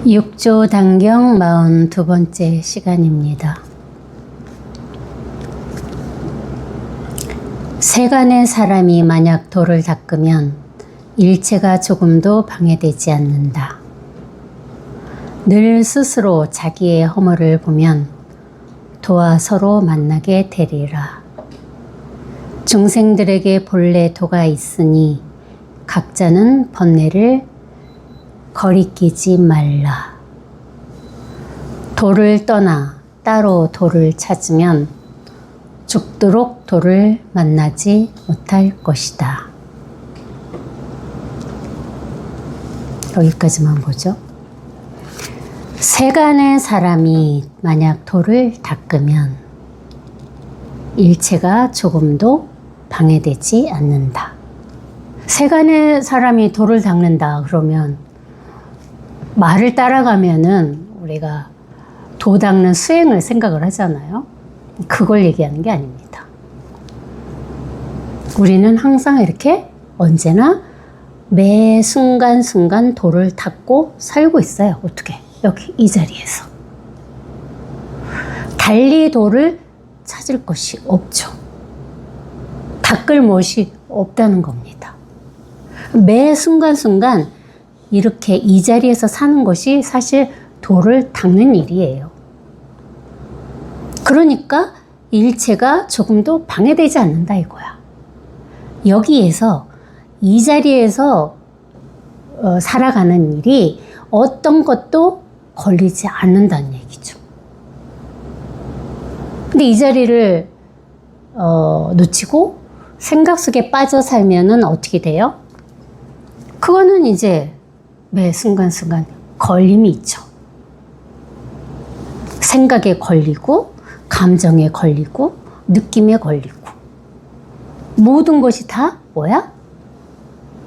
육조단경 42번째 시간입니다. 세간의 사람이 만약 도를 닦으면 일체가 조금도 방해되지 않는다. 늘 스스로 자기의 허물을 보면 도와 서로 만나게 되리라. 중생들에게 본래 도가 있으니 각자는 번뇌를 거리끼지 말라. 도를 떠나 따로 도를 찾으면 죽도록 도를 만나지 못할 것이다. 여기까지만 보죠. 세간의 사람이 만약 도를 닦으면 일체가 조금도 방해되지 않는다. 세간의 사람이 도를 닦는다 그러면 말을 따라가면은 우리가 도 닦는 수행을 생각을 하잖아요. 그걸 얘기하는 게 아닙니다. 우리는 항상 이렇게 언제나 매 순간순간 도를 닦고 살고 있어요. 어떻게? 여기 이 자리에서. 달리 도를 찾을 것이 없죠. 닦을 못이 없다는 겁니다. 매 순간순간 이렇게 이 자리에서 사는 것이 사실 도를 닦는 일이에요. 그러니까 일체가 조금도 방해되지 않는다 이거야. 여기에서 이 자리에서 살아가는 일이 어떤 것도 걸리지 않는다는 얘기죠. 근데 이 자리를 놓치고 생각 속에 빠져 살면은 어떻게 돼요? 그거는 이제 매 순간순간 걸림이 있죠. 생각에 걸리고 감정에 걸리고 느낌에 걸리고 모든 것이 다 뭐야?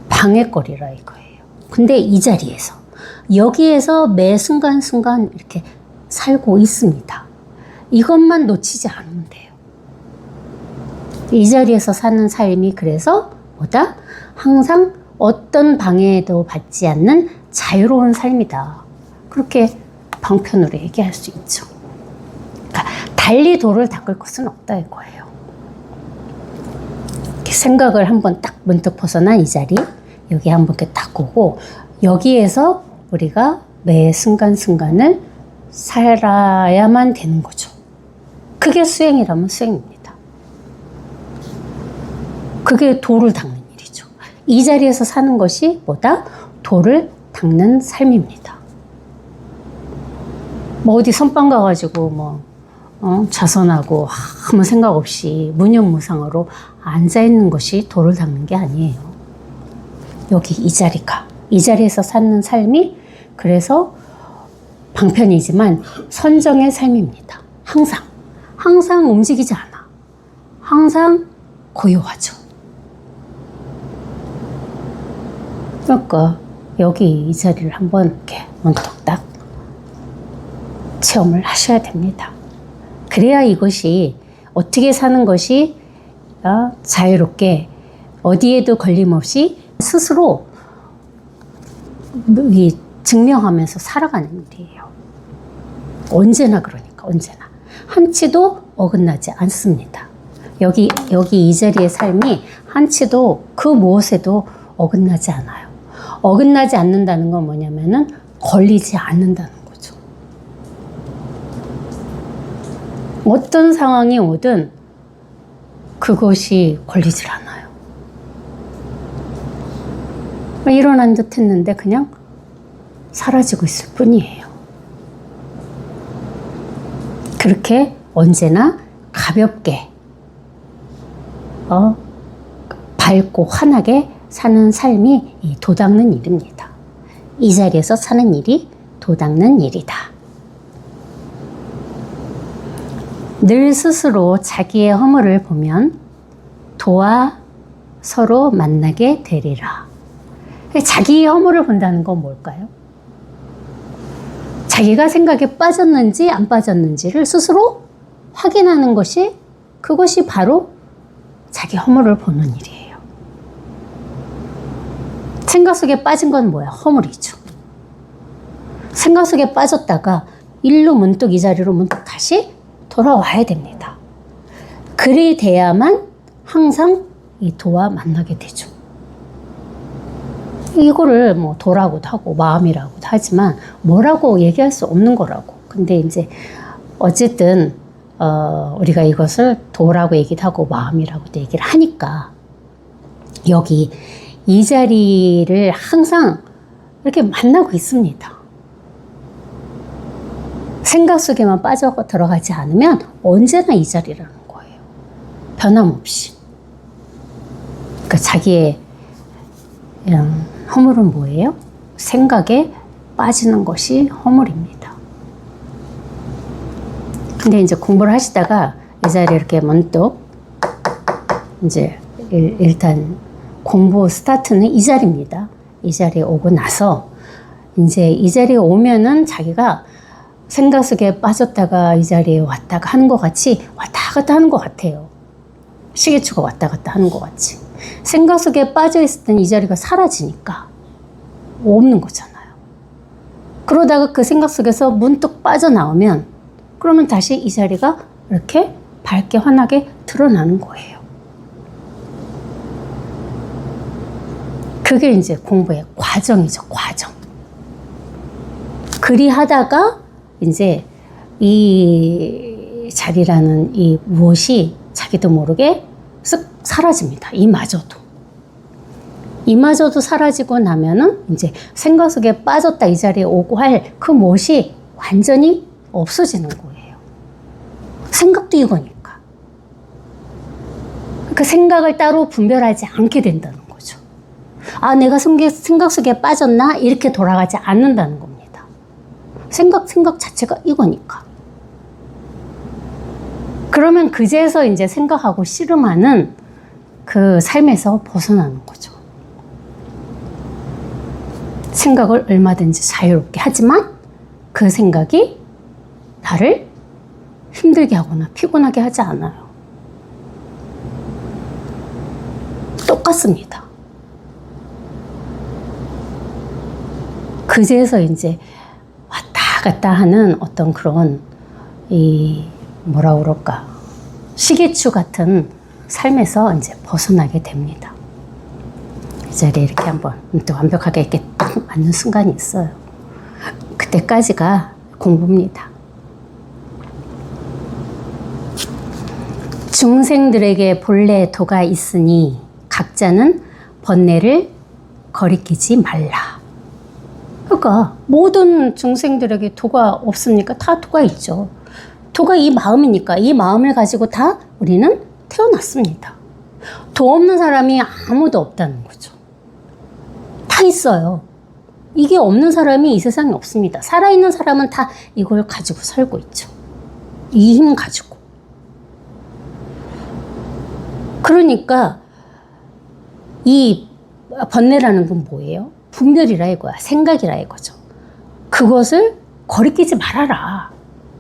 방해거리라 이거예요. 근데 이 자리에서 여기에서 매 순간순간 이렇게 살고 있습니다. 이것만 놓치지 않으면 돼요. 이 자리에서 사는 삶이 그래서 뭐다? 항상 어떤 방해도 받지 않는 자유로운 삶이다. 그렇게 방편으로 얘기할 수 있죠. 그러니까 달리 도를 닦을 것은 없다 이거예요. 이렇게 생각을 한번 딱 문득 벗어난 이 자리, 여기 한번 이렇게 딱 오고 여기에서 우리가 매 순간순간을 살아야만 되는 거죠. 그게 수행이라면 수행입니다. 그게 도를 닦는 일이죠. 이 자리에서 사는 것이 뭐다? 도를 닦는 삶입니다. 뭐 어디 선방 가가지고 자선하고 아무 생각 없이 무념무상으로 앉아있는 것이 도를 닦는 게 아니에요. 여기 이 자리에서 사는 삶이 그래서 방편이지만 선정의 삶입니다. 항상 움직이지 않아. 항상 고요하죠. 그러니까 여기 이 자리를 한번 이렇게 문득 딱 체험을 하셔야 됩니다. 그래야 이것이 어떻게 사는 것이 자유롭게 어디에도 걸림없이 스스로 증명하면서 살아가는 일이에요. 언제나 그러니까 언제나 한치도 어긋나지 않습니다. 여기 이 자리의 삶이 한치도 그 무엇에도 어긋나지 않아요. 어긋나지 않는다는 건 뭐냐면은 걸리지 않는다는 거죠. 어떤 상황이 오든 그것이 걸리질 않아요. 일어난 듯 했는데 그냥 사라지고 있을 뿐이에요. 그렇게 언제나 가볍게 밝고 환하게 사는 삶이 이 도 닦는 일입니다. 이 자리에서 사는 일이 도 닦는 일이다. 늘 스스로 자기의 허물을 보면 도와 서로 만나게 되리라. 자기의 허물을 본다는 건 뭘까요? 자기가 생각에 빠졌는지 안 빠졌는지를 스스로 확인하는 것이 그것이 바로 자기 허물을 보는 일이에요. 생각 속에 빠진 건 뭐야? 허물이죠. 생각 속에 빠졌다가 일로 문득 이 자리로 문득 다시 돌아와야 됩니다. 그리 돼야만 항상 이 도와 만나게 되죠. 이거를 뭐 도라고도 하고 마음이라고도 하지만 뭐라고 얘기할 수 없는 거라고. 근데 이제 어쨌든 우리가 이것을 도라고 얘기도 하고 마음이라고도 얘기를 하니까 여기 이 자리를 항상 이렇게 만나고 있습니다. 생각 속에만 빠져 들어가지 않으면 언제나 이 자리라는 거예요. 변함없이. 그러니까 자기의 허물은 뭐예요? 생각에 빠지는 것이 허물입니다. 근데 이제 공부를 하시다가 이 자리에 이렇게 문득 이제 일단 공부 스타트는 이 자리입니다. 이 자리에 오고 나서 이제 이 자리에 오면은 자기가 생각 속에 빠졌다가 이 자리에 왔다가 하는 것 같이 왔다 갔다 하는 것 같아요. 시계추가 왔다 갔다 하는 것 같이. 생각 속에 빠져 있을 땐 이 자리가 사라지니까 없는 거잖아요. 그러다가 그 생각 속에서 문득 빠져나오면 그러면 다시 이 자리가 이렇게 밝게 환하게 드러나는 거예요. 그게 이제 공부의 과정이죠, 과정. 그리 하다가 이제 이 자리라는 이 무엇이 자기도 모르게 쓱 사라집니다. 이마저도 사라지고 나면은 이제 생각 속에 빠졌다 이 자리에 오고 할 그 무엇이 완전히 없어지는 거예요. 생각도 이거니까. 그 생각을 따로 분별하지 않게 된다는 거죠. 아, 내가 생각 속에 빠졌나? 이렇게 돌아가지 않는다는 겁니다. 생각 자체가 이거니까. 그러면 그제서 이제 생각하고 씨름하는 그 삶에서 벗어나는 거죠. 생각을 얼마든지 자유롭게 하지만 그 생각이 나를 힘들게 하거나 피곤하게 하지 않아요. 똑같습니다. 그제서 이제 왔다 갔다 하는 어떤 그런 뭐라 그럴까, 시계추 같은 삶에서 이제 벗어나게 됩니다. 이 자리에 이렇게 한번 또 완벽하게 이렇게 딱 맞는 순간이 있어요. 그때까지가 공부입니다. 중생들에게 본래 도가 있으니 각자는 번뇌를 거리끼지 말라. 그러니까 모든 중생들에게 도가 없습니까? 다 도가 있죠. 도가 이 마음이니까 이 마음을 가지고 다 우리는 태어났습니다. 도 없는 사람이 아무도 없다는 거죠. 다 있어요. 이게 없는 사람이 이 세상에 없습니다. 살아있는 사람은 다 이걸 가지고 살고 있죠. 이 힘 가지고. 그러니까 이 번뇌라는 건 뭐예요? 분별이라 이거야. 생각이라 이거죠. 그것을 거리끼지 말아라.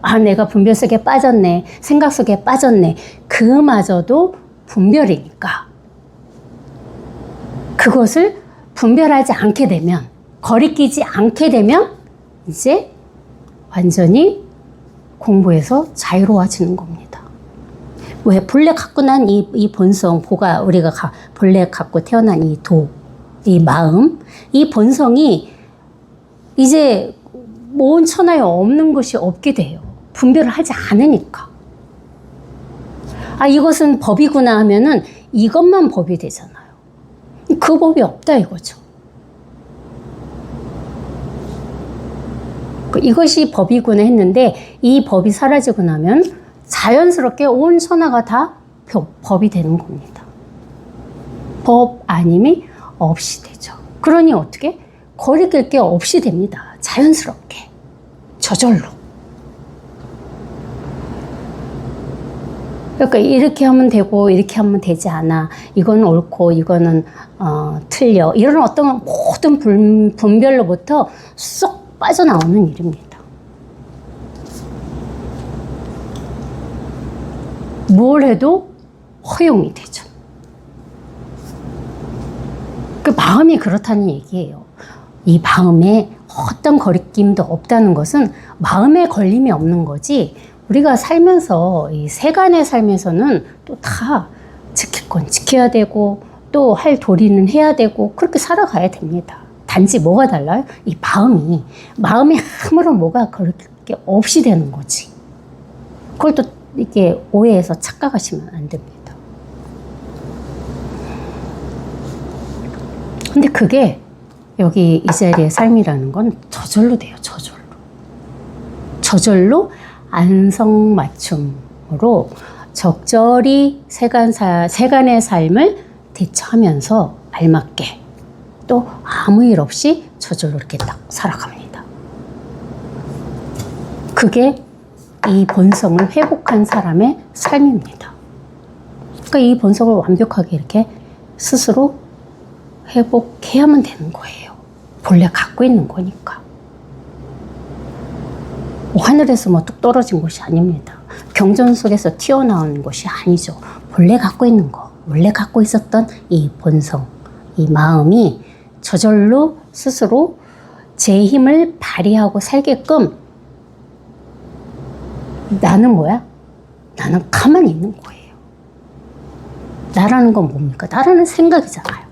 아, 내가 분별 속에 빠졌네. 생각 속에 빠졌네. 그마저도 분별이니까. 그것을 분별하지 않게 되면, 거리끼지 않게 되면 이제 완전히 공부에서 자유로워지는 겁니다. 왜? 본래 갖고 난 이 본성, 우리가 본래 갖고 태어난 이 도, 이 마음, 이 본성이 이제 온 천하에 없는 것이 없게 돼요. 분별을 하지 않으니까. 아, 이것은 법이구나 하면은 이것만 법이 되잖아요. 그 법이 없다 이거죠. 이것이 법이구나 했는데 이 법이 사라지고 나면 자연스럽게 온 천하가 다 법이 되는 겁니다. 법 아님이 없이 되죠. 그러니 어떻게? 거리낄 게 없이 됩니다. 자연스럽게. 저절로. 그러니까 이렇게 하면 되고 이렇게 하면 되지 않아. 이거는 옳고 이거는 틀려. 이런 어떤 모든 분별로부터 쏙 빠져나오는 일입니다. 뭘 해도 허용이 되죠. 그 마음이 그렇다는 얘기예요. 이 마음에 어떤 거리낌도 없다는 것은 마음에 걸림이 없는 거지, 우리가 살면서 이 세간의 삶에서는 또 다 지킬 건 지켜야 되고 또 할 도리는 해야 되고 그렇게 살아가야 됩니다. 단지 뭐가 달라요? 이 마음이 아무런 뭐가 그렇게 없이 되는 거지. 그걸 또 이렇게 오해해서 착각하시면 안 됩니다. 근데 그게 여기 이 자리의 삶이라는 건 저절로 돼요. 저절로 안성맞춤으로 적절히 세간의 삶을 대처하면서 알맞게 또 아무 일 없이 저절로 이렇게 딱 살아갑니다. 그게 이 본성을 회복한 사람의 삶입니다. 그러니까 이 본성을 완벽하게 이렇게 스스로 회복해야만 되는 거예요. 본래 갖고 있는 거니까. 하늘에서 뭐 뚝 떨어진 것이 아닙니다. 경전 속에서 튀어나온 것이 아니죠. 본래 갖고 있는 거, 원래 갖고 있었던 이 본성, 이 마음이 저절로 스스로 제 힘을 발휘하고 살게끔 나는 뭐야? 나는 가만히 있는 거예요. 나라는 건 뭡니까? 나라는 생각이잖아요.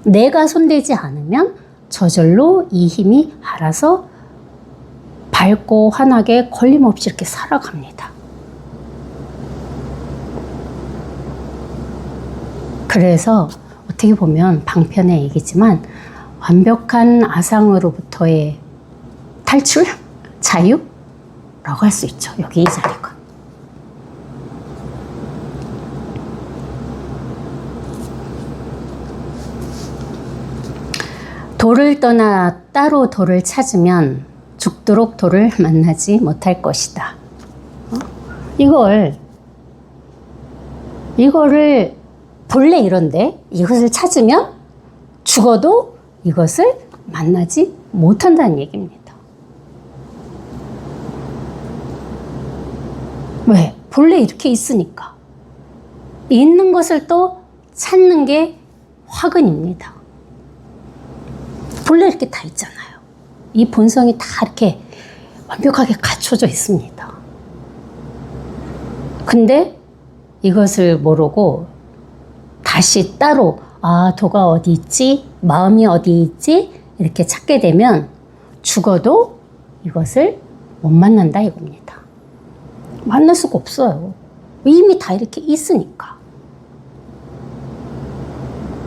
내가 손대지 않으면 저절로 이 힘이 알아서 밝고 환하게 걸림없이 이렇게 살아갑니다. 그래서 어떻게 보면 방편의 얘기지만 완벽한 아상으로부터의 탈출? 자유라고 할 수 있죠. 여기 이 자리가. 도를 떠나 따로 도를 찾으면 죽도록 도를 만나지 못할 것이다. 이거를 본래 이런데 이것을 찾으면 죽어도 이것을 만나지 못한다는 얘기입니다. 왜? 본래 이렇게 있으니까. 있는 것을 또 찾는 게 화근입니다. 본래 이렇게 다 있잖아요. 이 본성이 다 이렇게 완벽하게 갖춰져 있습니다. 근데 이것을 모르고 다시 따로 도가 어디 있지? 마음이 어디 있지? 이렇게 찾게 되면 죽어도 이것을 못 만난다 이겁니다. 만날 수가 없어요. 이미 다 이렇게 있으니까.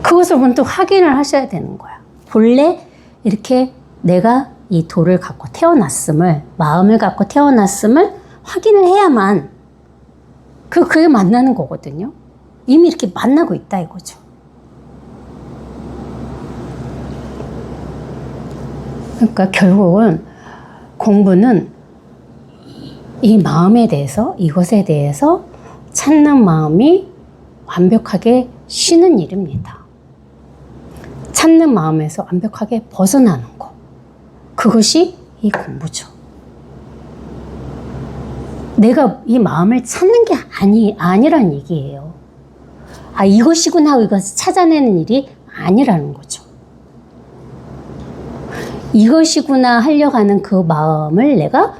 그것을 먼저 확인을 하셔야 되는 거야. 본래 이렇게 내가 이 도를 갖고 태어났음을, 마음을 갖고 태어났음을 확인을 해야만 그게 만나는 거거든요. 이미 이렇게 만나고 있다 이거죠. 그러니까 결국은 공부는 이 마음에 대해서, 이것에 대해서 찾는 마음이 완벽하게 쉬는 일입니다. 찾는 마음에서 완벽하게 벗어나는 거. 그것이 이 공부죠. 내가 이 마음을 찾는 게 아니란 얘기예요. 이것이구나 하고 이것을 찾아내는 일이 아니라는 거죠. 이것이구나 하려고 하는 그 마음을 내가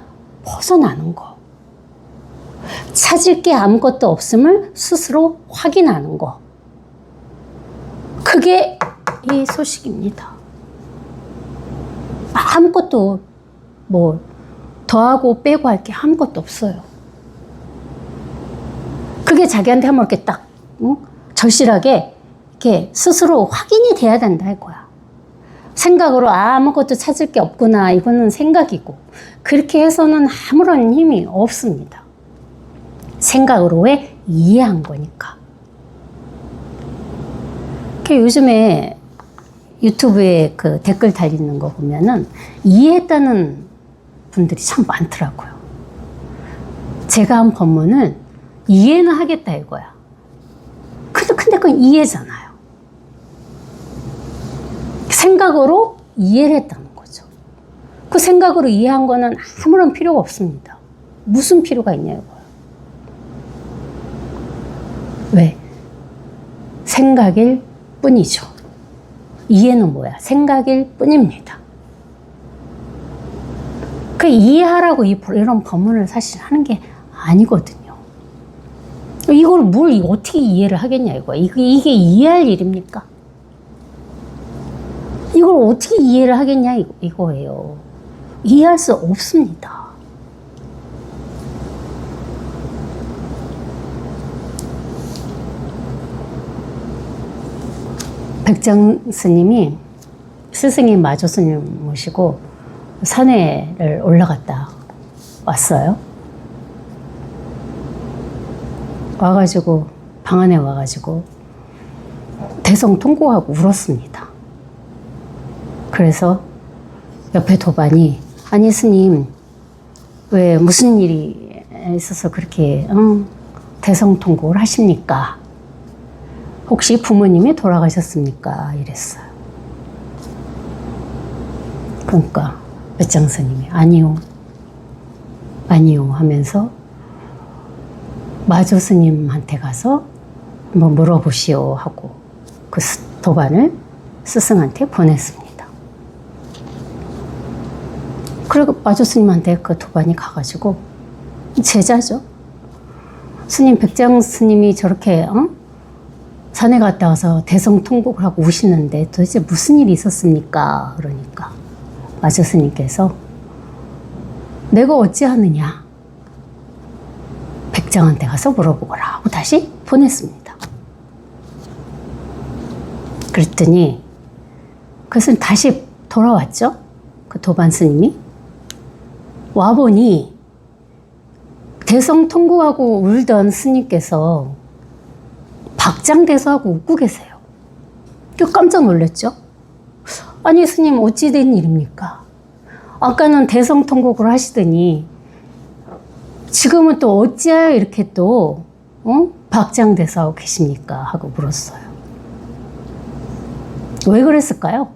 벗어나는 거. 찾을 게 아무것도 없음을 스스로 확인하는 거. 그게 이 소식입니다. 아무것도 뭐 더하고 빼고 할 게 아무것도 없어요. 그게 자기한테 한번 이렇게 딱 절실하게 이렇게 스스로 확인이 돼야 된다 이거야. 생각으로 아무것도 찾을 게 없구나, 이거는 생각이고, 그렇게 해서는 아무런 힘이 없습니다. 생각으로 왜? 이해한 거니까. 요즘에 유튜브에 그 댓글 달리는 거 보면은 이해했다는 분들이 참 많더라고요. 제가 한 법문을 이해는 하겠다 이거야. 근데 그건 이해잖아요. 생각으로 이해를 했다는 거죠. 그 생각으로 이해한 거는 아무런 필요가 없습니다. 무슨 필요가 있냐 이거야. 왜? 생각일 뿐이죠. 이해는 뭐야? 생각일 뿐입니다. 그 이해하라고 이런 법문을 사실 하는 게 아니거든요. 이걸 뭘 어떻게 이해를 하겠냐 이거. 이게 이해할 일입니까? 이걸 어떻게 이해를 하겠냐 이거예요. 이해할 수 없습니다. 백장 스님이 스승님 마조 스님 모시고 산에를 올라갔다 왔어요. 와가지고 방 안에 와가지고 대성통곡하고 울었습니다. 그래서 옆에 도반이 아니 스님 왜 무슨 일이 있어서 그렇게 대성통곡을 하십니까? 혹시 부모님이 돌아가셨습니까? 이랬어요. 그러니까 백장 스님이 아니요 하면서 마조 스님한테 가서 뭐 물어보시오 하고 그 도반을 스승한테 보냈습니다. 그리고 마조 스님한테 그 도반이 가가지고 제자죠. 스님 백장 스님이 저렇게 산에 갔다 와서 대성통곡을 하고 우시는데 도대체 무슨 일이 있었습니까? 그러니까 마조 스님께서 내가 어찌하느냐 백장한테 가서 물어보거라 하고 다시 보냈습니다. 그랬더니 그것은 다시 돌아왔죠. 그 도반 스님이 와보니 대성통곡하고 울던 스님께서 박장대소하고 웃고 계세요. 깜짝 놀랐죠. 아니 스님 어찌 된 일입니까? 아까는 대성통곡을 하시더니 지금은 또 어찌하여 이렇게 또 박장대소하고 계십니까? 하고 물었어요. 왜 그랬을까요?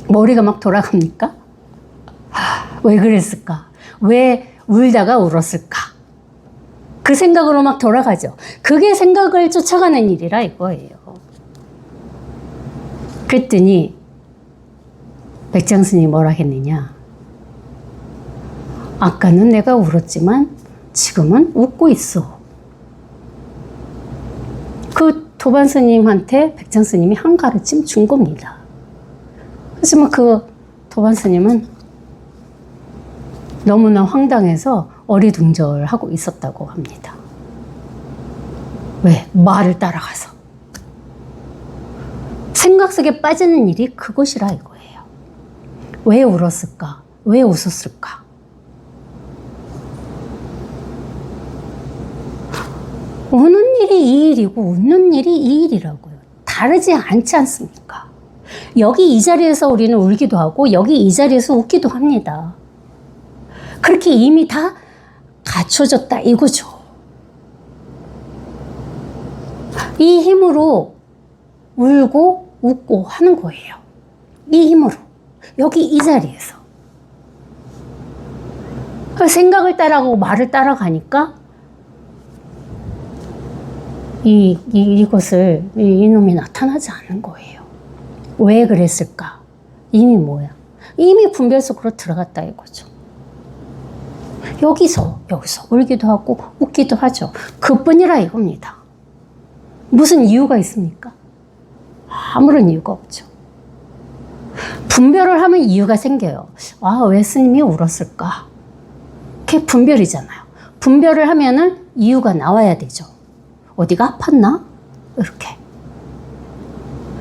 머리가 막 돌아갑니까? 왜 그랬을까? 왜 울다가 울었을까? 그 생각으로 막 돌아가죠. 그게 생각을 쫓아가는 일이라 이거예요. 그랬더니 백장 스님이 뭐라 했느냐? 아까는 내가 울었지만 지금은 웃고 있어. 그 도반 스님한테 백장 스님이 한 가르침 준 겁니다. 하지만 그 도반 스님은 너무나 황당해서 어리둥절하고 있었다고 합니다. 왜? 말을 따라가서. 생각 속에 빠지는 일이 그것이라 이거예요. 왜 울었을까? 왜 웃었을까? 우는 일이 이 일이고 웃는 일이 이 일이라고요. 다르지 않지 않습니까? 여기 이 자리에서 우리는 울기도 하고 여기 이 자리에서 웃기도 합니다. 그렇게 이미 다 갖춰졌다 이거죠. 이 힘으로 울고 웃고 하는 거예요. 이 힘으로. 여기 이 자리에서. 생각을 따라가고 말을 따라가니까 이것을 이놈이 나타나지 않는 거예요. 왜 그랬을까? 이미 뭐야? 이미 분별 속으로 들어갔다 이거죠. 여기서 울기도 하고 웃기도 하죠. 그뿐이라 이겁니다. 무슨 이유가 있습니까? 아무런 이유가 없죠. 분별을 하면 이유가 생겨요. 아, 왜 스님이 울었을까? 그게 분별이잖아요. 분별을 하면은 이유가 나와야 되죠. 어디가 아팠나? 이렇게.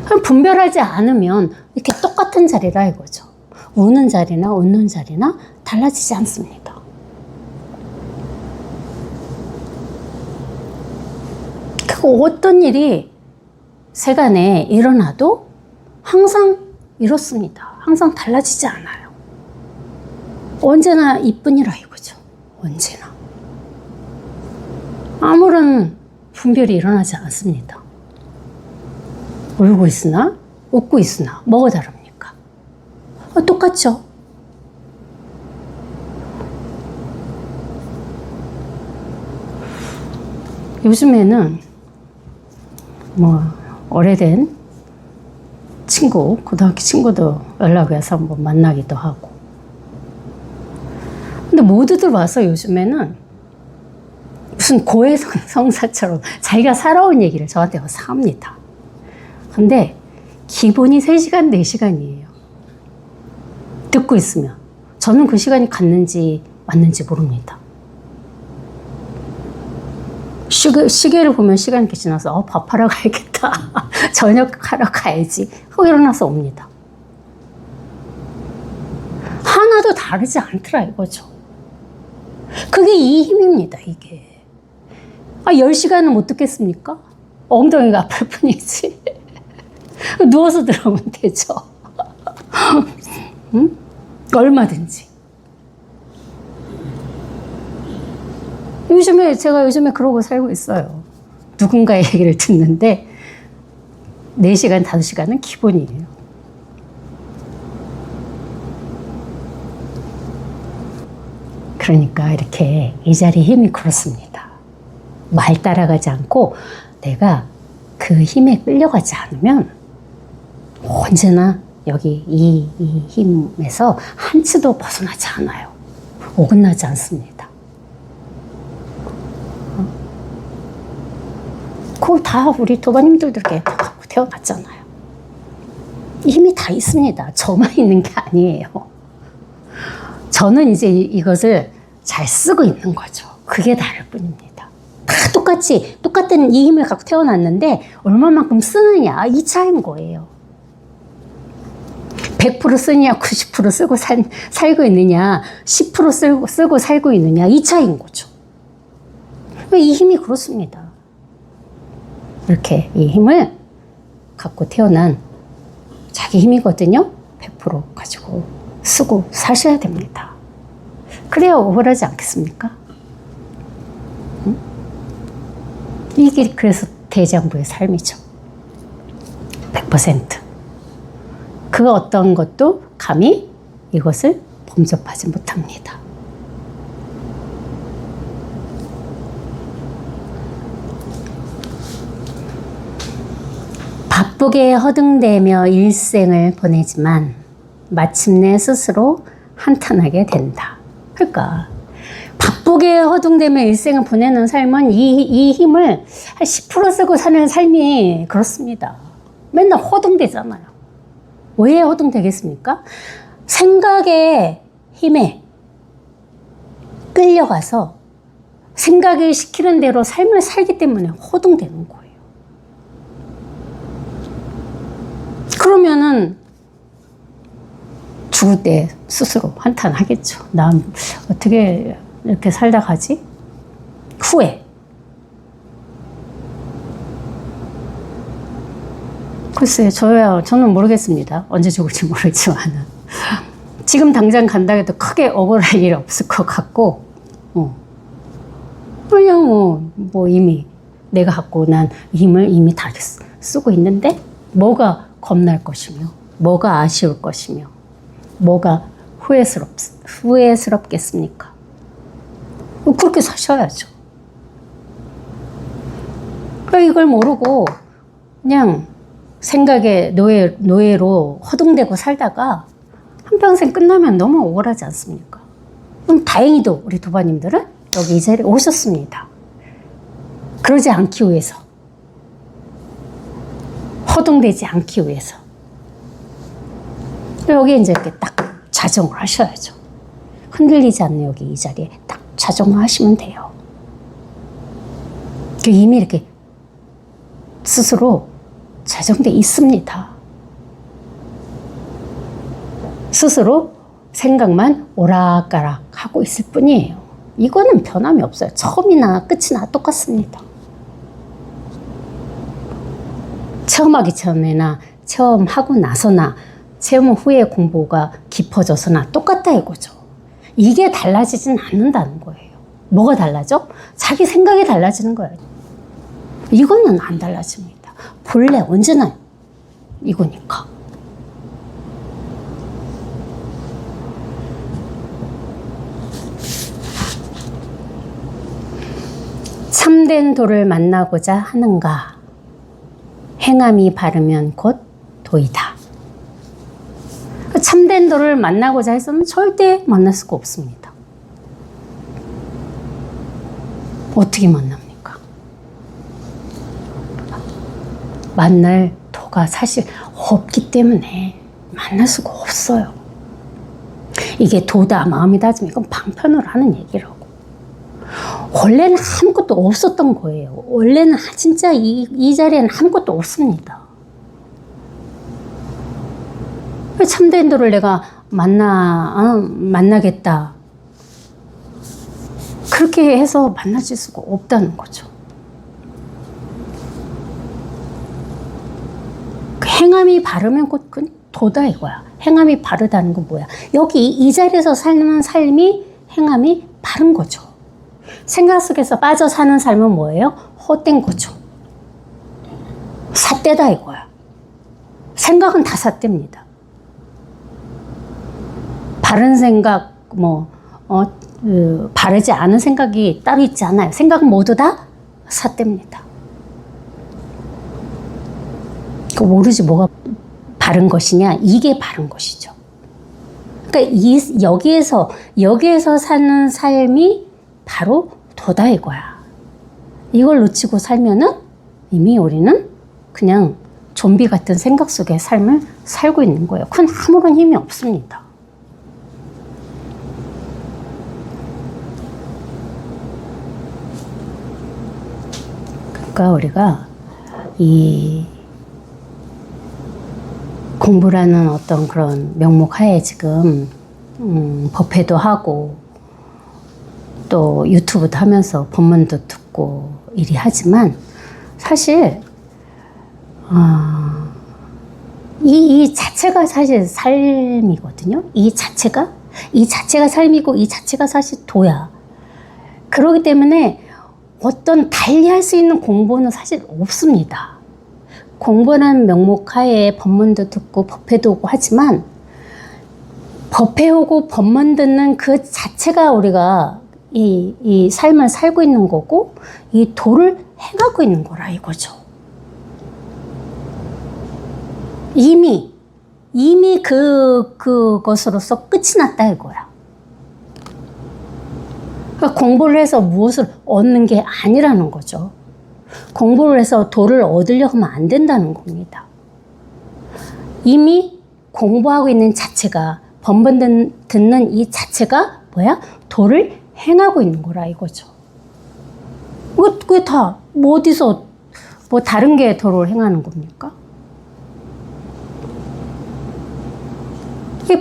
그럼 분별하지 않으면 이렇게 똑같은 자리라 이거죠. 우는 자리나 웃는 자리나 달라지지 않습니다. 그 어떤 일이 세간에 일어나도 항상 이렇습니다. 항상 달라지지 않아요. 언제나 이뿐이라 이거죠. 언제나. 아무런 분별이 일어나지 않습니다. 울고 있으나 웃고 있으나 뭐가 다릅니까? 똑같죠. 요즘에는 오래된 고등학교 친구도 연락이 와서 한번 만나기도 하고. 근데 모두들 와서 요즘에는 무슨 고해성사처럼 자기가 살아온 얘기를 저한테 와서 합니다. 근데 기본이 3시간, 4시간이에요. 듣고 있으면. 저는 그 시간이 갔는지 맞는지 모릅니다. 시계를 보면 시간이 이렇게 지나서 밥하러 가야겠다. 저녁하러 가야지 하고 일어나서 옵니다. 하나도 다르지 않더라 이거죠. 그게 이 힘입니다. 이게 10시간은 못 듣겠습니까? 엉덩이가 아플 뿐이지. 누워서 들어오면 되죠. 응? 얼마든지. 제가 요즘에 그러고 살고 있어요. 누군가의 얘기를 듣는데 4시간, 5시간은 기본이에요. 그러니까 이렇게 이 자리의 힘이 그렇습니다. 말 따라가지 않고 내가 그 힘에 끌려가지 않으면 언제나 여기 이 힘에서 한치도 벗어나지 않아요. 어긋나지 않습니다. 그걸 다 우리 도반님들도 이렇게 갖고 태어났잖아요. 힘이 다 있습니다. 저만 있는 게 아니에요. 저는 이제 이것을 잘 쓰고 있는 거죠. 그게 다를 뿐입니다. 다 똑같은 이 힘을 갖고 태어났는데 얼마만큼 쓰느냐 이 차이인 거예요. 100% 쓰느냐 90% 쓰고 살고 있느냐 10% 쓰고 살고 있느냐 이 차이인 거죠. 이 힘이 그렇습니다. 이렇게 이 힘을 갖고 태어난 자기 힘이거든요. 100% 가지고 쓰고 사셔야 됩니다. 그래야 억울하지 않겠습니까? 응? 이게 그래서 대장부의 삶이죠. 100%. 그 어떤 것도 감히 이것을 범접하지 못합니다. 바쁘게 허둥대며 일생을 보내지만 마침내 스스로 한탄하게 된다. 그러니까 바쁘게 허둥대며 일생을 보내는 삶은 이 힘을 한 10% 쓰고 사는 삶이 그렇습니다. 맨날 허둥대잖아요. 왜 허둥대겠습니까? 생각의 힘에 끌려가서 생각이 시키는 대로 삶을 살기 때문에 허둥대는 거예요. 그러면은 죽을 때 스스로 한탄하겠죠. 난 어떻게 이렇게 살다 가지? 후회. 글쎄요, 저는 모르겠습니다. 언제 죽을지 모르지만은. 지금 당장 간다 해도 크게 억울할 일 없을 것 같고, 그냥 이미 내가 갖고 난 힘을 이미 다 쓰고 있는데, 뭐가 겁날 것이며, 뭐가 아쉬울 것이며, 뭐가 후회스럽겠습니까? 그렇게 사셔야죠. 그러니까 이걸 모르고 그냥 생각의 노예로 허둥대고 살다가 한평생 끝나면 너무 억울하지 않습니까? 그럼 다행히도 우리 도바님들은 여기 이 자리에 오셨습니다. 그러지 않기 위해서. 허둥대지 않기 위해서. 여기에 이제 이렇게 딱 자정을 하셔야죠. 흔들리지 않는 여기 이 자리에 딱 자정을 하시면 돼요. 이미 이렇게 스스로 자정돼 있습니다. 스스로 생각만 오락가락 하고 있을 뿐이에요. 이거는 변함이 없어요. 처음이나 끝이나 똑같습니다. 체험 하기 전에나 체험 하고 나서나 체험 후에 공부가 깊어져서나 똑같다 이거죠. 이게 달라지진 않는다는 거예요. 뭐가 달라져? 자기 생각이 달라지는 거예요. 이거는 안 달라집니다. 본래 언제나 이거니까. 참된 도를 만나고자 하는가? 행함이 바르면 곧 도이다. 참된 도를 만나고자 해서는 절대 만날 수가 없습니다. 어떻게 만납니까? 만날 도가 사실 없기 때문에 만날 수가 없어요. 이게 도다 마음이다 하지만 이건 방편으로 하는 얘기라고. 원래는 아무것도 없었던 거예요. 원래는 진짜 이 자리에는 아무것도 없습니다. 참된 도를 내가 만나겠다. 그렇게 해서 만나질 수가 없다는 거죠. 행함이 바르면 곧 도다 이거야. 행함이 바르다는 건 뭐야? 여기 이 자리에서 사는 삶이 행함이 바른 거죠. 생각 속에서 빠져 사는 삶은 뭐예요? 헛된 거죠. 삿대다 이거야. 생각은 다 삿대입니다. 바른 생각, 바르지 않은 생각이 따로 있지 않아요. 생각은 모두 다 삿대입니다. 모르지 뭐가 바른 것이냐? 이게 바른 것이죠. 그러니까 여기에서 사는 삶이 바로 도다 이거야. 이걸 놓치고 살면은 이미 우리는 그냥 좀비 같은 생각 속의 삶을 살고 있는 거예요. 그건 아무런 힘이 없습니다. 그러니까 우리가 이 공부라는 어떤 그런 명목하에 지금 법회도 하고 또 유튜브도 하면서 법문도 듣고 이리 하지만 사실 이 자체가 사실 삶이거든요. 이 자체가 삶이고 이 자체가 사실 도야. 그렇기 때문에 어떤 달리할 수 있는 공부는 사실 없습니다. 공부라는 명목하에 법문도 듣고 법회도 오고 하지만 법회 오고 법문 듣는 그 자체가 우리가 이 삶을 살고 있는 거고 이 도를 행하고 있는 거라 이거죠. 이미 그것으로서 끝이 났다 이거야. 그러니까 공부를 해서 무엇을 얻는 게 아니라는 거죠. 공부를 해서 도를 얻으려고 하면 안 된다는 겁니다. 이미 공부하고 있는 자체가 법문 듣는 이 자체가 뭐야? 도를 행하고 있는 거라 이거죠. 왜 다 어디서 다른 게 도를 행하는 겁니까?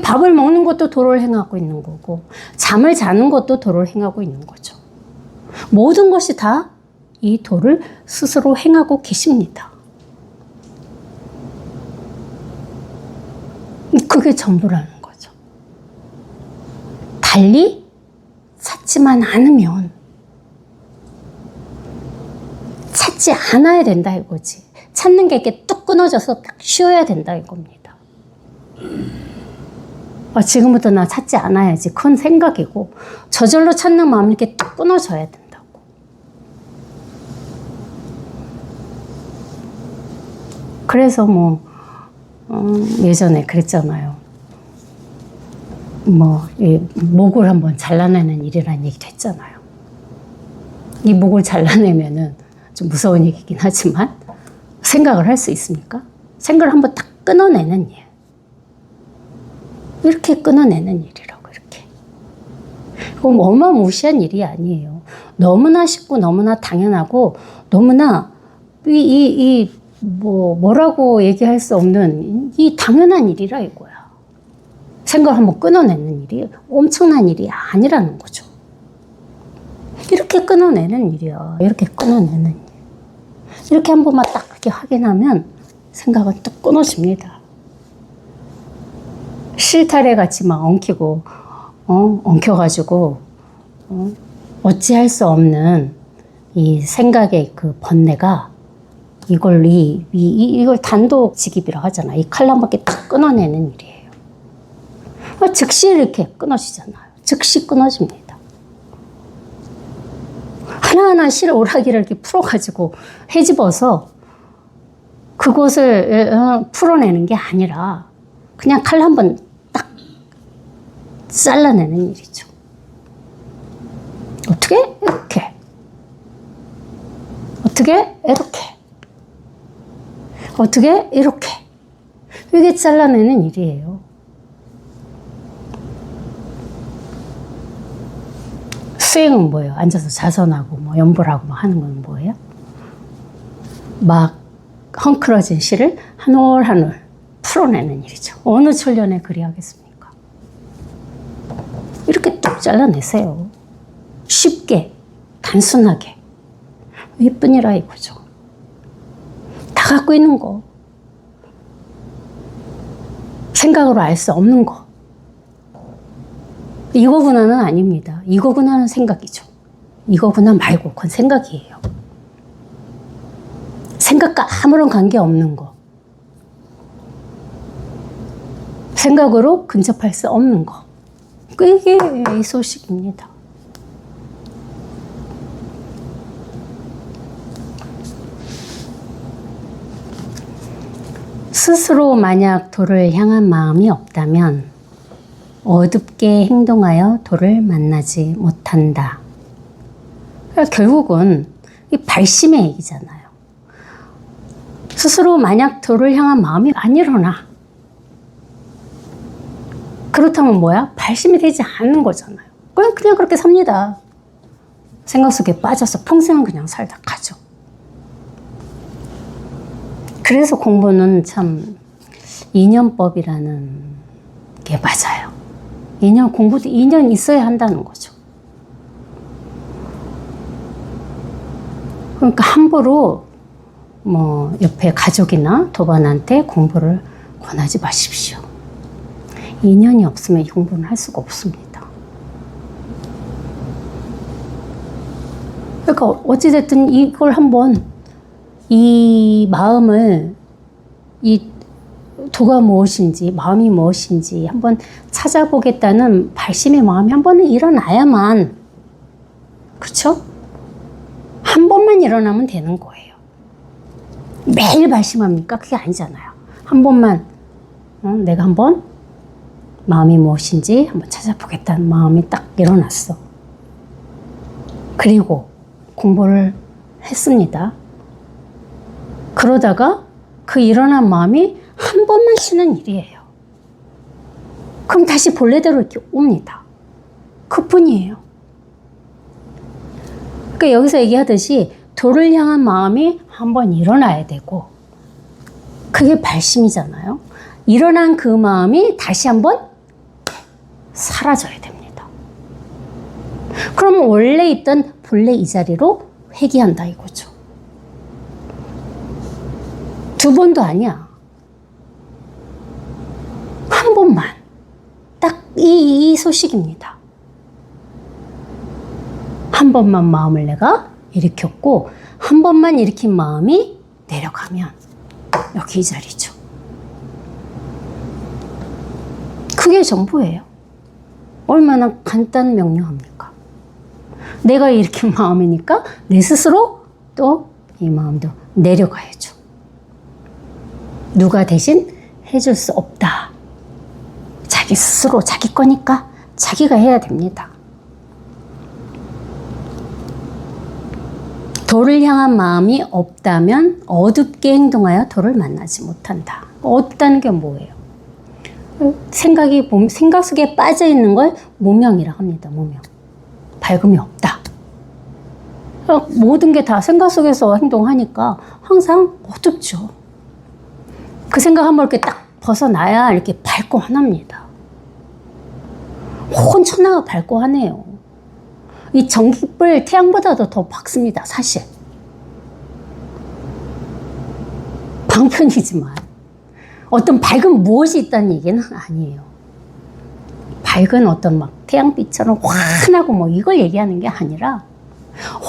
밥을 먹는 것도 도를 행하고 있는 거고 잠을 자는 것도 도를 행하고 있는 거죠. 모든 것이 다 이 도를 스스로 행하고 계십니다. 그게 전부라는 거죠. 달리 찾지만 않으면 찾지 않아야 된다 이거지. 찾는 게 이렇게 뚝 끊어져서 딱 쉬어야 된다 이겁니다. 지금부터 나 찾지 않아야지. 그건 생각이고 저절로 찾는 마음이 이렇게 뚝 끊어져야 된다고. 그래서 예전에 그랬잖아요. 이 목을 한번 잘라내는 일이라는 얘기도 했잖아요. 이 목을 잘라내면은 좀 무서운 얘기긴 하지만 생각을 할 수 있습니까? 생각을 한번 딱 끊어내는 일. 이렇게 끊어내는 일이라고, 이렇게. 이건 어마무시한 일이 아니에요. 너무나 쉽고 너무나 당연하고 너무나 뭐라고 얘기할 수 없는 이 당연한 일이라 이거야. 생각을 한번 끊어내는 일이 엄청난 일이 아니라는 거죠. 이렇게 끊어내는 일이야. 이렇게 끊어내는 일. 이렇게 한 번만 딱 이렇게 확인하면 생각은 또 끊어집니다. 실타래 같이 막 엉키고, 엉켜가지고, 어찌할 수 없는 이 생각의 그 번뇌가 이걸 단독직입이라고 하잖아. 이 칼로 한 바퀴 딱 끊어내는 일이에요. 즉시 이렇게 끊어지잖아요. 즉시 끊어집니다. 하나하나 실오라기를 이렇게 풀어가지고 헤집어서 그것을 풀어내는 게 아니라 그냥 칼로 한번 잘라내는 일이죠. 어떻게? 이렇게. 어떻게? 이렇게. 어떻게? 이렇게. 이게 잘라내는 일이에요. 수행은 뭐예요? 앉아서 자선하고 뭐 연불하고 뭐 하는 건 뭐예요? 막 헝클어진 실을 한 올 한 올 풀어내는 일이죠. 어느 천년에 그리 하겠습니까? 이렇게 뚝 잘라내세요. 쉽게, 단순하게. 이뿐이라 이거죠. 다 갖고 있는 거. 생각으로 알 수 없는 거. 이거구나는 아닙니다. 이거구나는 생각이죠. 이거구나 말고 그건 생각이에요. 생각과 아무런 관계 없는 거. 생각으로 근접할 수 없는 거. 이게 이 소식입니다. 스스로 만약 도를 향한 마음이 없다면 어둡게 행동하여 도를 만나지 못한다. 그러니까 결국은 이 발심의 얘기잖아요. 스스로 만약 도를 향한 마음이 안 일어나. 그렇다면 뭐야? 발심이 되지 않는 거잖아요. 그냥 그렇게 삽니다. 생각 속에 빠져서 평생은 그냥 살다 가죠. 그래서 공부는 참 인연법이라는 게 맞아요. 공부도 인연이 있어야 한다는 거죠. 그러니까 함부로 뭐 옆에 가족이나 도반한테 공부를 권하지 마십시오. 인연이 없으면 이 공부는 할 수가 없습니다. 그러니까 어찌됐든 이걸 한번 이 마음을 이 도가 무엇인지 마음이 무엇인지 한번 찾아보겠다는 발심의 마음이 한 번은 일어나야만, 그렇죠? 한 번만 일어나면 되는 거예요. 매일 발심합니까? 그게 아니잖아요. 한 번만 내가 한번 마음이 무엇인지 한번 찾아보겠다는 마음이 딱 일어났어. 그리고 공부를 했습니다. 그러다가 그 일어난 마음이 한 번만 쉬는 일이에요. 그럼 다시 본래대로 이렇게 옵니다. 그뿐이에요. 그러니까 여기서 얘기하듯이 도를 향한 마음이 한 번 일어나야 되고, 그게 발심이잖아요. 일어난 그 마음이 다시 한번 사라져야 됩니다. 그럼 원래 있던 본래 이 자리로 회귀한다 이거죠. 두 번도 아니야. 한 번만. 딱 이 소식입니다. 한 번만 마음을 내가 일으켰고, 한 번만 일으킨 마음이 내려가면 여기 이 자리죠. 그게 전부예요. 얼마나 간단 명료합니까? 내가 일으킨 마음이니까 내 스스로 또 이 마음도 내려가야죠. 누가 대신 해줄 수 없다. 자기 스스로 자기 거니까 자기가 해야 됩니다. 도를 향한 마음이 없다면 어둡게 행동하여 도를 만나지 못한다. 없다는 게 뭐예요? 생각 속에 빠져 있는 걸 무명이라고 합니다. 무명. 밝음이 없다. 모든 게 다 생각 속에서 행동하니까 항상 어둡죠. 그 생각 한번 이렇게 딱 벗어나야 이렇게 밝고 환합니다. 온 천하가 밝고 하네요. 이 전기불 태양보다도 더 밝습니다, 사실. 방편이지만 어떤 밝은 무엇이 있다는 얘기는 아니에요. 밝은 어떤 막 태양빛처럼 환하고 뭐 이걸 얘기하는 게 아니라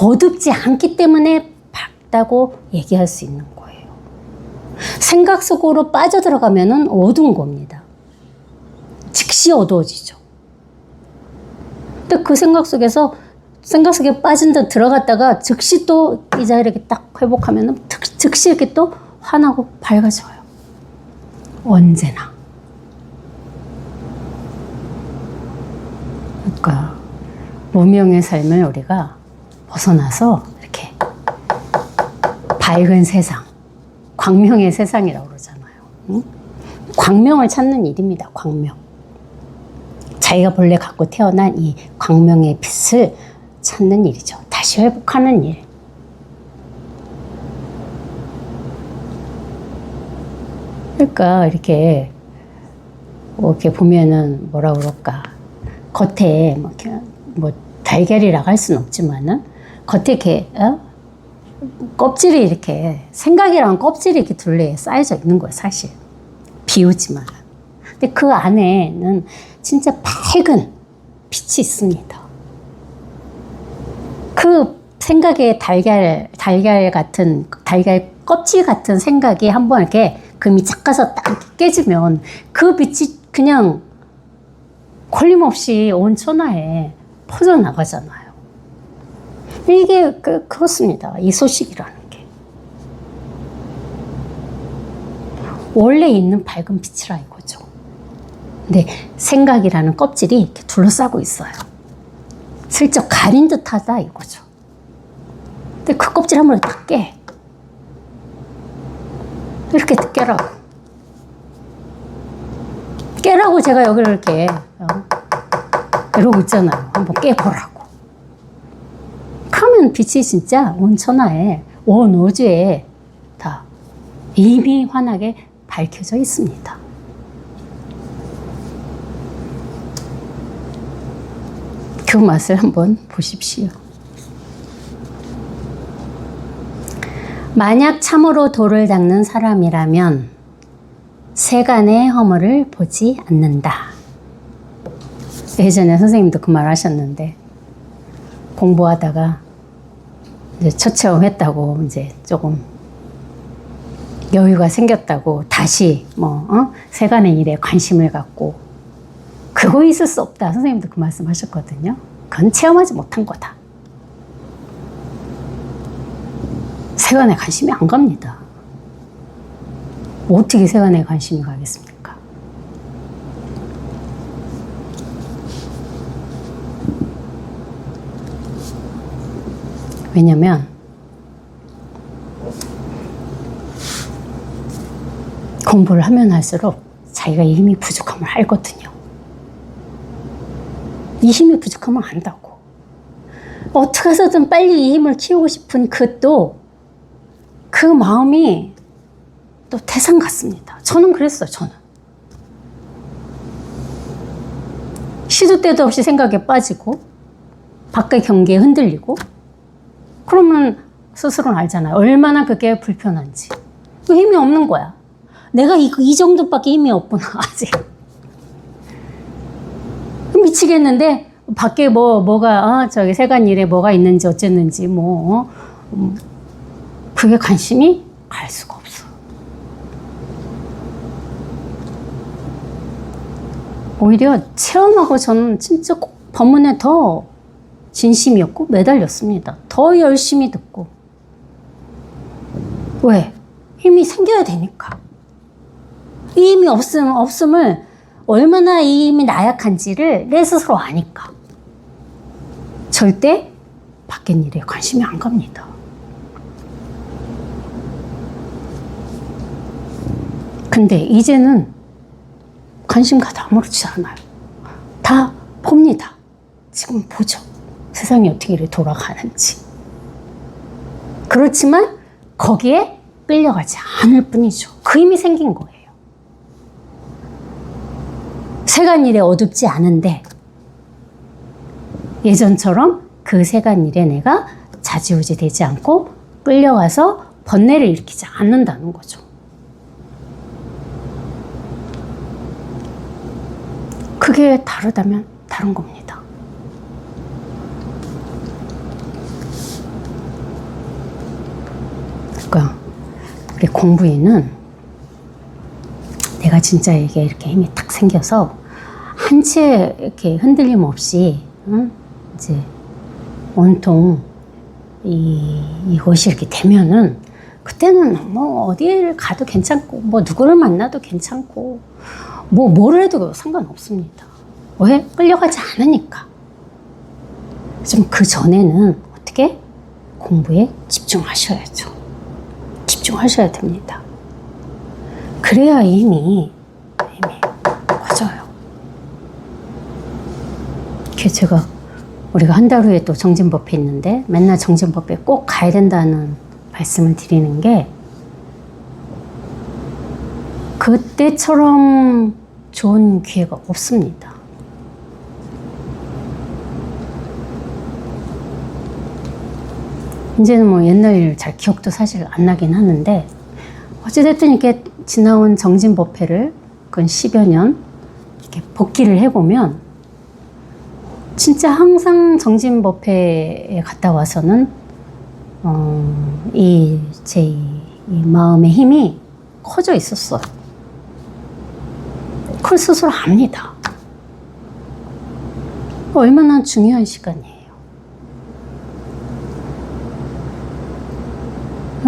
어둡지 않기 때문에 밝다고 얘기할 수 있는 거예요. 생각 속으로 빠져들어가면은 어두운 겁니다. 즉시 어두워지죠. 근데 그 생각 속에서 생각 속에 빠진 데 들어갔다가 즉시 또 이 자리에 이렇게 딱 회복하면은 즉시 이렇게 또 환하고 밝아져요. 언제나. 그러니까 무명의 삶을 우리가 벗어나서 이렇게 밝은 세상, 광명의 세상이라고 그러잖아요. 응? 광명을 찾는 일입니다. 광명. 자기가 본래 갖고 태어난 이 광명의 빛을 찾는 일이죠. 다시 회복하는 일. 그러니까 이렇게 보면은 뭐라 그럴까, 겉에 뭐 달걀이라고 할 수는 없지만은 겉에 이렇게 껍질이 이렇게, 생각이랑 껍질이 이렇게 둘레에 쌓여져 있는 거예요, 사실. 비우지만. 근데 그 안에는 진짜 밝은 빛이 있습니다. 그 생각의 달걀 껍질 같은 생각이 한번 이렇게 금이 착 가서 딱 깨지면 그 빛이 그냥 걸림없이 온 천하에 퍼져나가잖아요. 이게 그렇습니다. 이 소식이라는 게. 원래 있는 밝은 빛이라 이거죠. 근데 생각이라는 껍질이 이렇게 둘러싸고 있어요. 슬쩍 가린 듯 하다 이거죠. 근데 그 껍질 한번 딱 깨. 이렇게 깨라고. 깨라고 제가 여기를 이렇게 이러고 있잖아요. 한번 깨보라고. 그러면 빛이 진짜 온 천하에, 온 우주에 다 이미 환하게 밝혀져 있습니다. 그 맛을 한번 보십시오. 만약 참으로 돌을 닦는 사람이라면 세간의 허물을 보지 않는다. 예전에 선생님도 그 말 하셨는데, 공부하다가 이제 첫 체험 했다고 이제 조금 여유가 생겼다고 다시 세간의 일에 관심을 갖고, 그거 있을 수 없다. 선생님도 그 말씀 하셨거든요. 그건 체험하지 못한 거다. 세간에 관심이 안 갑니다. 어떻게 세간에 관심이 가겠습니까? 왜냐면 공부를 하면 할수록 자기가 이 힘이 부족함을 알거든요. 이 힘이 부족하면 안다고. 어떻게 해서든 빨리 이 힘을 키우고 싶은 그 마음이 또 태산 같습니다. 저는 그랬어요, 저는. 시도 때도 없이 생각에 빠지고, 밖의 경계에 흔들리고, 그러면 스스로는 알잖아요. 얼마나 그게 불편한지. 힘이 없는 거야. 내가 이 정도밖에 힘이 없구나, 아직. 미치겠는데, 밖에 저기 세간 일에 뭐가 있는지 어쨌는지, 그게 관심이 갈 수가 없어. 오히려 체험하고 저는 진짜 꼭 법문에 더 진심이었고 매달렸습니다. 더 열심히 듣고. 왜? 힘이 생겨야 되니까. 이 힘이 없음을 얼마나 이 힘이 나약한지를 내 스스로 아니까. 절대 밖의 일에 관심이 안 갑니다. 근데 이제는 관심 가도 아무렇지 않아요. 다 봅니다. 지금 보죠. 세상이 어떻게 이렇게 돌아가는지. 그렇지만 거기에 끌려가지 않을 뿐이죠. 그 힘이 생긴 거예요. 세간 일에 어둡지 않은데 예전처럼 그 세간 일에 내가 좌지우지 되지 않고 끌려가서 번뇌를 일으키지 않는다는 거죠. 그게 다르다면 다른 겁니다. 그러니까 우리 공부인은 내가 진짜 이게 이렇게 힘이 탁 생겨서 한치의 이렇게 흔들림 없이 이제 온통 이것이 이렇게 되면은 그때는 어디를 가도 괜찮고 누구를 만나도 괜찮고 뭐를 해도 상관없습니다. 왜? 끌려가지 않으니까. 좀 그 전에는 어떻게? 공부에 집중하셔야죠. 집중하셔야 됩니다. 그래야 힘이 커져요. 제가 우리가 한 달 후에 또 정진법회 있는데 맨날 정진법회 꼭 가야 된다는 말씀을 드리는 게 그때처럼 좋은 기회가 없습니다. 이제는 뭐 옛날 일 잘 기억도 사실 안 나긴 하는데 어찌됐든 이렇게 지나온 정진법회를 그 10여 년 이렇게 복기를 해보면 진짜 항상 정진법회에 갔다 와서는 제 마음의 힘이 커져 있었어요. 그걸 스스로 압니다. 얼마나 중요한 시간이에요.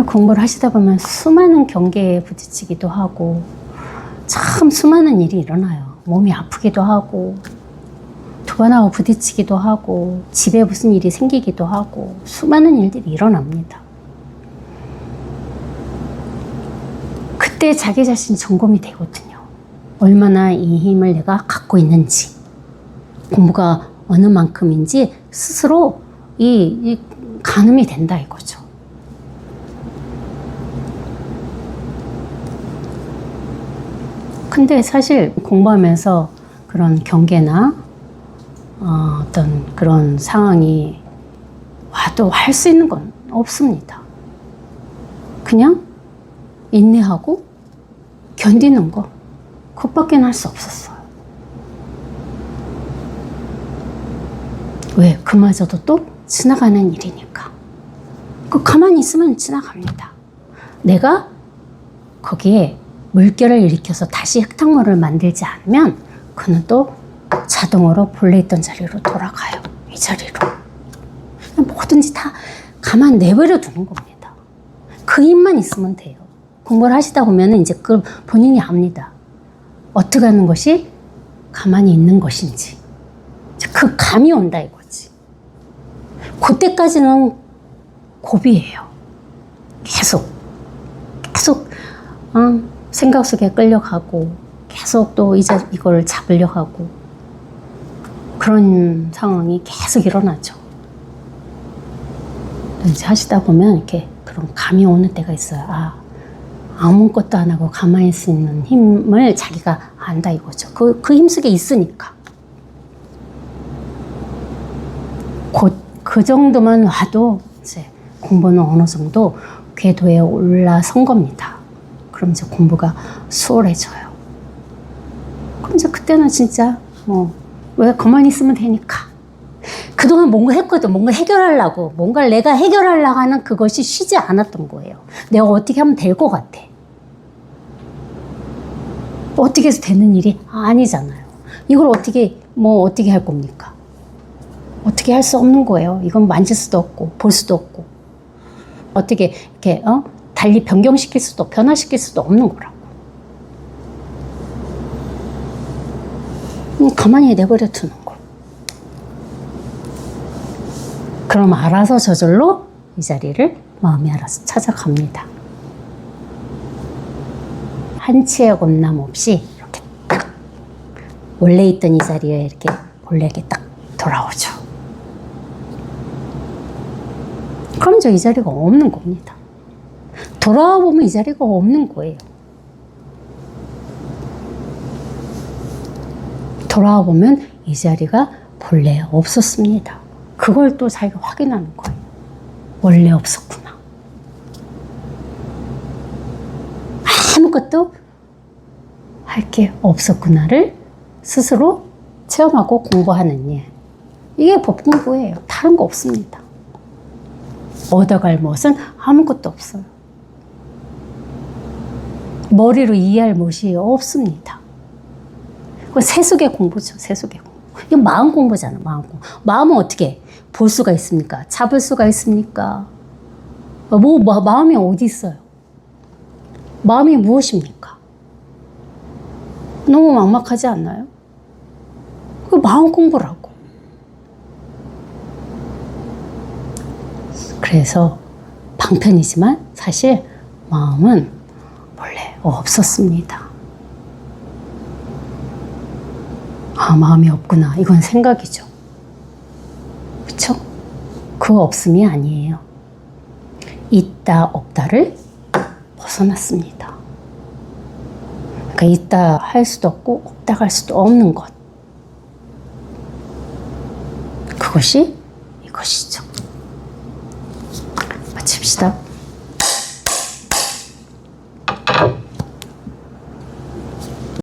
공부를 하시다 보면 수많은 경계에 부딪히기도 하고 참 수많은 일이 일어나요. 몸이 아프기도 하고 두 번 하고 부딪히기도 하고 집에 무슨 일이 생기기도 하고 수많은 일들이 일어납니다. 그때 자기 자신 점검이 되거든요. 얼마나 이 힘을 내가 갖고 있는지, 공부가 어느 만큼인지 스스로 이 가늠이 된다 이거죠. 근데 사실 공부하면서 그런 경계나 어떤 그런 상황이 와도 할 수 있는 건 없습니다. 그냥 인내하고 견디는 거, 그것밖에 할 수 없었어요. 왜? 그마저도 또 지나가는 일이니까. 가만히 있으면 지나갑니다. 내가 거기에 물결을 일으켜서 다시 흙탕물을 만들지 않으면 그는 또 자동으로 본래 있던 자리로 돌아가요. 이 자리로. 뭐든지 다 가만 내버려 두는 겁니다. 그 힘만 있으면 돼요. 공부를 하시다 보면 이제 그걸 본인이 압니다. 어떻게 하는 것이 가만히 있는 것인지. 그 감이 온다 이거지. 그때까지는 고비예요. 계속 생각 속에 끌려가고 계속 또 이걸 잡으려 하고 그런 상황이 계속 일어나죠. 이제 하시다 보면 이렇게 그런 감이 오는 때가 있어요. 아무것도 안 하고 가만히 있을 수 있는 힘을 자기가 안다 이거죠. 그 힘 속에 있으니까. 곧 그 정도만 와도 이제 공부는 어느 정도 궤도에 올라선 겁니다. 그럼 이제 공부가 수월해져요. 그럼 이제 그때는 진짜 왜 가만히 있으면 되니까. 그동안 뭔가 했거든. 뭔가 해결하려고. 뭔가를 내가 해결하려고 하는 그것이 쉬지 않았던 거예요. 내가 어떻게 하면 될 것 같아. 어떻게 해서 되는 일이 아니잖아요. 이걸 어떻게 할 겁니까? 어떻게 할 수 없는 거예요. 이건 만질 수도 없고, 볼 수도 없고. 어떻게, 이렇게, 달리 변경시킬 수도, 변화시킬 수도 없는 거라고. 가만히 내버려 두는 거. 그럼 알아서 저절로 이 자리를 마음이 알아서 찾아갑니다. 한치의 겁남 없이 이렇게 딱 원래 있던 이 자리에 이렇게 원래 이렇게 딱 돌아오죠. 그럼 이 자리가 없는 겁니다. 돌아와 보면 이 자리가 없는 거예요. 돌아와 보면 이 자리가 본래 없었습니다. 그걸 또 자기가 확인하는 거예요. 원래 없었구나. 아무것도 할 게 없었구나를 스스로 체험하고 공부하는 일. 이게 법공부예요. 다른 거 없습니다. 얻어갈 것은 아무것도 없어요. 머리로 이해할 것이 없습니다. 그건 세속의 공부죠. 세속의 공부. 이건 마음 공부잖아. 마음 공부. 마음은 어떻게 볼 수가 있습니까? 잡을 수가 있습니까? 마음이 어디 있어요? 마음이 무엇입니까? 너무 막막하지 않나요? 그 마음 공부라고. 그래서 방편이지만 사실 마음은 원래 없었습니다. 아, 마음이 없구나. 이건 생각이죠. 그쵸? 그 없음이 아니에요. 있다, 없다를 벗어났습니다. 그러니까 있다 할 수도 없고 없다 할 수도 없는 것. 그것이 이것이죠. 마칩시다.